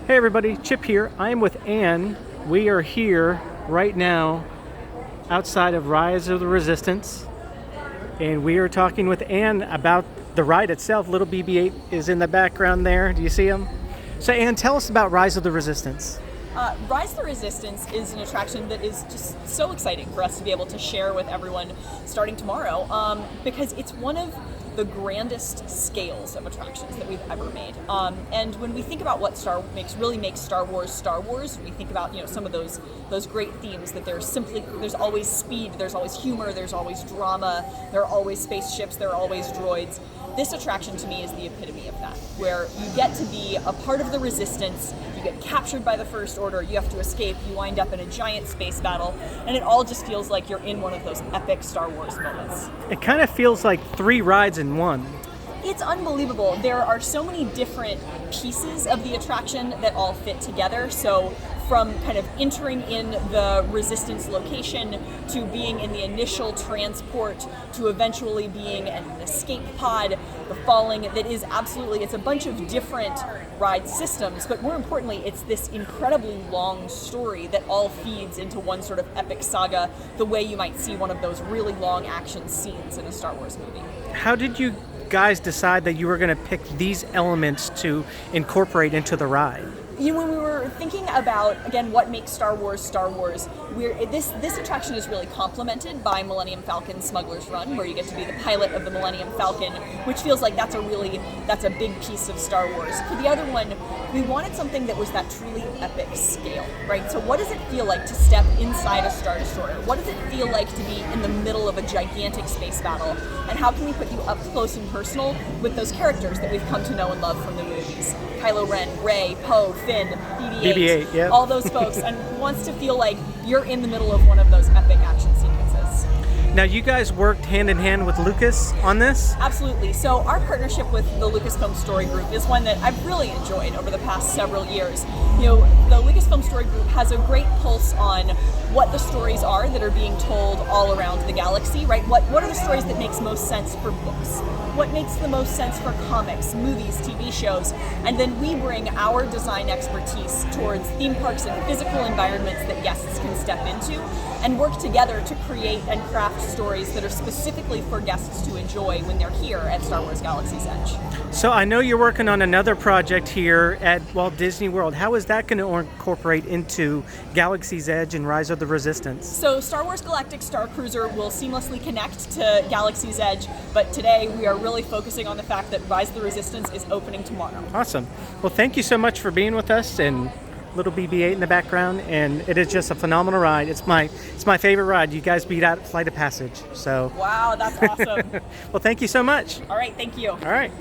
Hey everybody, Chip here. I am with Ann. We are here right now outside of Rise of the Resistance, and we are talking with Ann about the ride itself. Little BB-8 is in the background there. Do you see him? So Ann, tell us about Rise of the Resistance. Rise of the Resistance is an attraction that is just so exciting for us to be able to share with everyone starting tomorrow, because it's one of the grandest scales of attractions that we've ever made. And when we think about what really makes Star Wars, we think about some of those great themes that there's always speed, there's always humor, there's always drama, there are always spaceships, there are always droids. This attraction to me is the epitome of that, where you get to be a part of the Resistance, you get captured by the First Order, you have to escape, you wind up in a giant space battle, and it all just feels like you're in one of those epic Star Wars moments. It kind of feels like 3 rides in one. It's unbelievable. There are so many different pieces of the attraction that all fit together. So from kind of entering in the Resistance location to being in the initial transport to eventually being an escape pod, the falling, it's a bunch of different ride systems, but more importantly, it's this incredibly long story that all feeds into one sort of epic saga, the way you might see one of those really long action scenes in a Star Wars movie. How did you guys decide that you were going to pick these elements to incorporate into the ride? When we were thinking about, again, what makes Star Wars, this attraction is really complemented by Millennium Falcon Smuggler's Run, where you get to be the pilot of the Millennium Falcon, which feels like that's a big piece of Star Wars. For the other one, we wanted something that was that truly epic scale, right? So what does it feel like to step inside a Star Destroyer? What does it feel like to be in the middle of a gigantic space battle? And how can we put you up close and personal with those characters that we've come to know and love from the movies? Kylo Ren, Rey, Poe, Finn, BB-8, yep. All those folks, and wants to feel like you're in the middle of one of those epic action sequences. Now, you guys worked hand in hand with Lucas on this? Absolutely. So our partnership with the Lucasfilm Story Group is one that I've really enjoyed over the past several years. The Lucasfilm Story Group has a great pulse on what the stories are that are being told all around the galaxy, right? What are the stories that makes most sense for books? What makes the most sense for comics, movies, TV shows? And then we bring our design expertise towards theme parks and physical environments that guests can step into and work together to create and craft stories that are specifically for guests to enjoy when they're here at Star Wars Galaxy's Edge. So I know you're working on another project here at Walt Disney World. How is that going to incorporate into Galaxy's Edge and Rise of the Resistance? So Star Wars Galactic Star Cruiser will seamlessly connect to Galaxy's Edge, but today we are really focusing on the fact that Rise of the Resistance is opening tomorrow. Awesome. Well, thank you so much for being with us, and little BB-8 in the background, and it is just a phenomenal ride. It's my favorite ride. You guys beat out Flight of Passage. So wow, that's awesome. well, thank you so much. All right, thank you. All right.